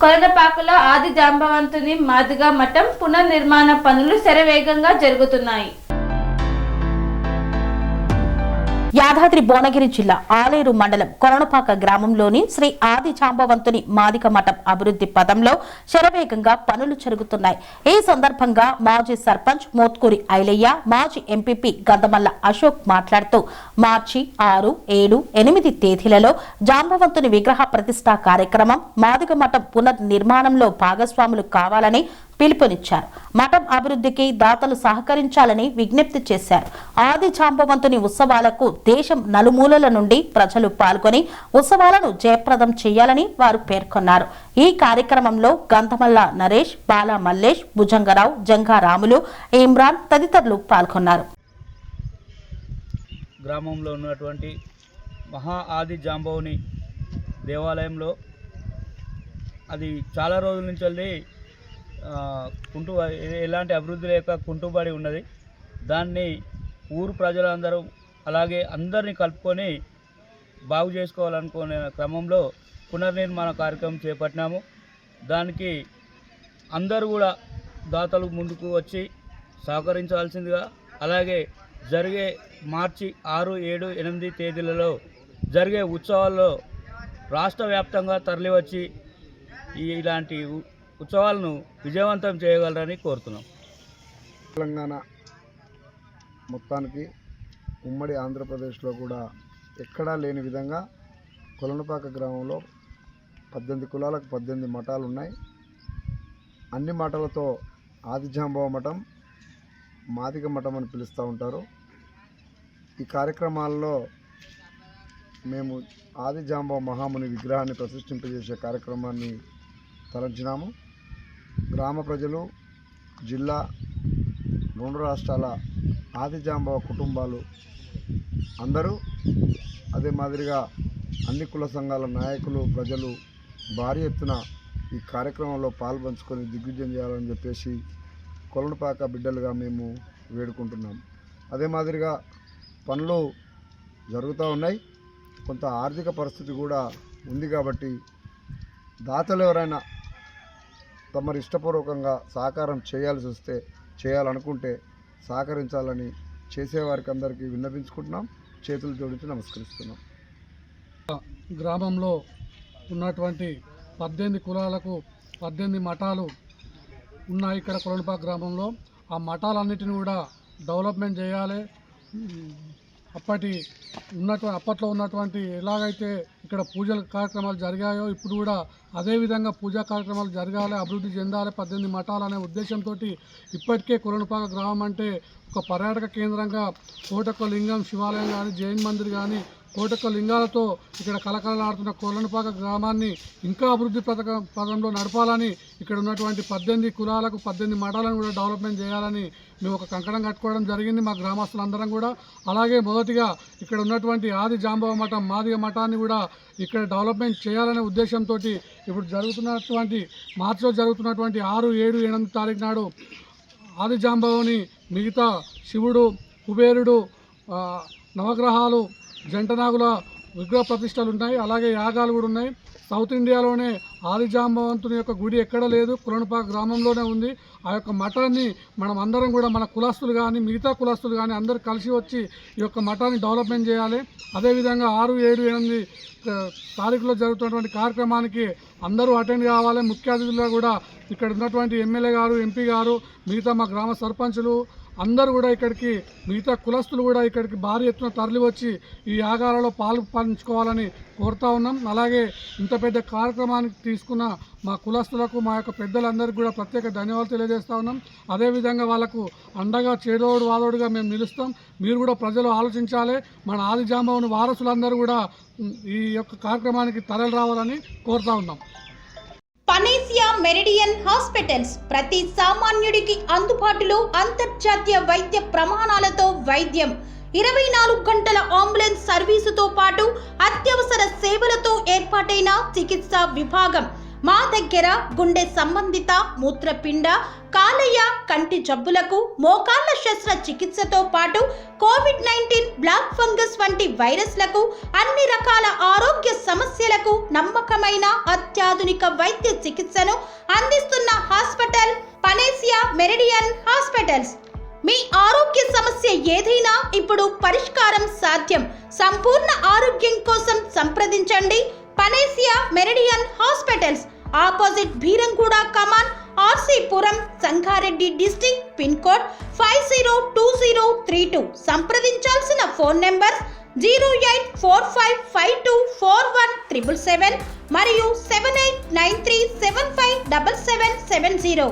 కొలనపాకలో ఆది జాంబవంతుని మాదిగ మఠం పునర్నిర్మాణ పనులు శరవేగంగా జరుగుతున్నాయి. యాదాద్రి భువనగిరి జిల్లా ఆలేరు మండలం కొలనపాక గ్రామంలోని శ్రీ ఆది జాంబవంతుని మాదిగ మఠం అభివృద్ధి పథంలో శరవేగంగా పనులు జరుగుతున్నాయి. ఈ సందర్భంగా మాజీ సర్పంచ్ మోత్కూరి ఐలయ్య, మాజీ ఎంపీపీ గంధమల్ల అశోక్ మాట్లాడుతూ మార్చి 6, 7, 8 తేదీలలో జాంబవంతుని విగ్రహ ప్రతిష్ఠా కార్యక్రమం, మాదిగ మఠం పునర్నిర్మాణంలో భాగస్వాములు కావాలని పిలుపునిచ్చారు. మఠం అభివృద్ధికి దాతలు సహకరించాలని విజ్ఞప్తి చేశారు. ఆది జాంబవంతుని ఉత్సవాలకు దేశం నలుమూలల నుండి ప్రజలు పాల్గొని ఉత్సవాలను జయప్రదం చేయాలని వారు పేర్కొన్నారు. ఈ కార్యక్రమంలో గంధమల్ల నరేష్, బాలా మల్లేష్, భుజంగరావు, జంగారాములు, ఇమ్రాన్ తదితరులు పాల్గొన్నారు. గ్రామంలో ఉన్నటువంటి మహా ఆది జాంబవుని దేవాలయంలో అది చాలా రోజుల నుంచి వెళ్ళి ఎలాంటి అభివృద్ధి లేక కుంటుబడి ఉన్నది. దాన్ని ఊరు ప్రజలందరూ అలాగే అందరినీ కలుపుకొని బాగు చేసుకోవాలనుకునే క్రమంలో పునర్నిర్మాణ కార్యక్రమం చేపట్టినాము. దానికి అందరూ కూడా దాతలు ముందుకు వచ్చి సహకరించాల్సిందిగా, అలాగే జరిగే మార్చి 6, 7, 8 తేదీలలో జరిగే ఉత్సవాల్లో రాష్ట్ర వ్యాప్తంగా తరలివచ్చి ఇలాంటి ఉత్సవాలను విజయవంతం చేయగలరని కోరుతున్నాం. తెలంగాణ మొత్తానికి ఉమ్మడి ఆంధ్రప్రదేశ్లో కూడా ఎక్కడా లేని విధంగా కొలనపాక గ్రామంలో 18 కులాలకు 18 మఠాలు ఉన్నాయి. అన్ని మఠాలతో ఆదిజాంబవ మఠం, మాదిగ మఠం అని పిలుస్తూ ఉంటారు. ఈ కార్యక్రమాల్లో మేము ఆదిజాంబవ మహాముని విగ్రహాన్ని ప్రతిష్ఠింపజేసే కార్యక్రమాన్ని తలంచినాము. గ్రామ ప్రజలు, జిల్లా, 2 రాష్ట్రాల ఆదిజాంబవ కుటుంబాలు అందరూ, అదే మాదిరిగా అన్ని కుల సంఘాల నాయకులు, ప్రజలు భారీ ఎత్తున ఈ కార్యక్రమంలో పాల్పంచుకొని దిగ్విజయం చేయాలని చెప్పేసి కొలనపాక బిడ్డలుగా మేము వేడుకుంటున్నాం. అదే మాదిరిగా పనులు జరుగుతూ ఉన్నాయి. కొంత ఆర్థిక పరిస్థితి కూడా ఉంది కాబట్టి దాతలు ఎవరైనా తమరు ఇష్టపూర్వకంగా సహకారం చేయాలనుకుంటే సహకరించాలని చేసేవారికి అందరికీ విన్నపించుకుంటున్నాం. చేతులు జోడించి నమస్కరిస్తున్నాం. గ్రామంలో ఉన్నటువంటి 18 కులాలకు 18 మఠాలు ఉన్నాయి. ఇక్కడ కొలనపాక గ్రామంలో ఆ మఠాలన్నిటిని కూడా డెవలప్మెంట్ చేయాలి. అప్పట్లో ఉన్నటువంటి ఎలాగైతే ఇక్కడ పూజల కార్యక్రమాలు జరిగాయో ఇప్పుడు కూడా అదేవిధంగా పూజా కార్యక్రమాలు జరగాలి, అభివృద్ధి చెందాలి 18 మఠాలు అనే ఉద్దేశంతో ఇప్పటికే కొలనపాక గ్రామం అంటే ఒక పర్యాటక కేంద్రంగా కోటొక్క లింగం శివాలయం కానీ, జైన్ మందిర్ కానీ, కోటొక్క లింగాలతో ఇక్కడ కలకలలాడుతున్న కొలనపాక గ్రామాన్ని ఇంకా అభివృద్ధి పదంలో నడపాలని, ఇక్కడ ఉన్నటువంటి 18 కులాలకు 18 మఠాలను కూడా డెవలప్మెంట్ చేయాలని మేము ఒక కంకణం కట్టుకోవడం జరిగింది మా గ్రామస్తులందరం కూడా. అలాగే మొదటిగా ఇక్కడ ఉన్నటువంటి ఆది జాంబవ మఠం, మాదిగ మఠాన్ని కూడా ఇక్కడ డెవలప్మెంట్ చేయాలనే ఉద్దేశంతో ఇప్పుడు మార్చిలో జరుగుతున్నటువంటి 6, 7, 8 తారీఖు నాడు ఆది జాంబవుని మిగతా శివుడు, కుబేరుడు, నవగ్రహాలు, జంటనాగుల విగ్రహ ప్రతిష్టలు ఉన్నాయి. అలాగే యాగాలు కూడా ఉన్నాయి. సౌత్ ఇండియాలోనే ఆది జాంబవంతుని యొక్క గుడి ఎక్కడ లేదు, కొలనపాక గ్రామంలోనే ఉంది. ఆ యొక్క మఠాన్ని మనం అందరం కూడా మన కులస్తులు కానీ మిగతా కులస్తులు కానీ అందరూ కలిసి వచ్చి ఈ యొక్క మఠాన్ని డెవలప్మెంట్ చేయాలి. అదేవిధంగా 6, 7, 8 తారీఖులో జరుగుతున్నటువంటి కార్యక్రమానికి అందరూ అటెండ్ కావాలి. ముఖ్య అతిథులుగా కూడా ఇక్కడ ఉన్నటువంటి ఎమ్మెల్యే గారు, ఎంపీ గారు, మిగతా మా గ్రామ సర్పంచులు అందరూ కూడా ఇక్కడికి, మిగతా కులస్తులు కూడా ఇక్కడికి భారీ ఎత్తున తరలి వచ్చి ఈ యాగాలలో పంచుకోవాలని కోరుతా ఉన్నాం. అలాగే ఇంత పెద్ద కార్యక్రమానికి తీసుకున్న మా కులస్తులకు, మా యొక్క పెద్దలందరికీ కూడా ప్రత్యేక ధన్యవాదాలు తెలియజేస్తా ఉన్నాం. అదేవిధంగా వాళ్ళకు అండగా చేదోడు వాదోడుగా మేము నిలుస్తాం. మీరు కూడా ప్రజలు ఆలోచించాలి. మన ఆది జాంబవుని వారసులందరూ కూడా ఈ యొక్క కార్యక్రమానికి తరలి రావాలని కోరుతా ఉన్నాం. పనేసియా మెరిడియన్ హాస్పిటల్స్ ప్రతి సామాన్యుడికి అందుబాటులో అంతర్జాతీయ వైద్య ప్రమాణాలతో వైద్యం, 24 గంటల అంబులెన్స్ సర్వీసుతో పాటు అత్యవసర సేవలతో ఏర్పాటైన చికిత్సా విభాగం, మా దగ్గర గుండె సంబంధిత మూత్రపిండ కాలేయ కంటి జబ్బులకు మోకాళ్ల శస్త్రచికిత్సతో పాటు కోవిడ్-19 బ్లాక్ ఫంగస్ వంటి వైరస్లకు అన్ని రకాల ఆరోగ్య సమస్యలకు నమ్మకమైన అత్యాధునిక వైద్య చికిత్సను అందిస్తున్న హాస్పిటల్ పనేసియా మెరిడియన్ హాస్పిటల్స్. మీ ఆరోగ్య సమస్య ఏదైనా ఇప్పుడు పరిష్కారం సాధ్యం. సంపూర్ణ ఆరోగ్యం కోసం సంప్రదించండి panacea meridian hospitals, opposite Beeramguda Kaman, RC Puram, Sangareddy district, pin code 502032. సంప్రదించాల్సిన ఫోన్ నెంబర్ 0845524177 మరియు 7893757770.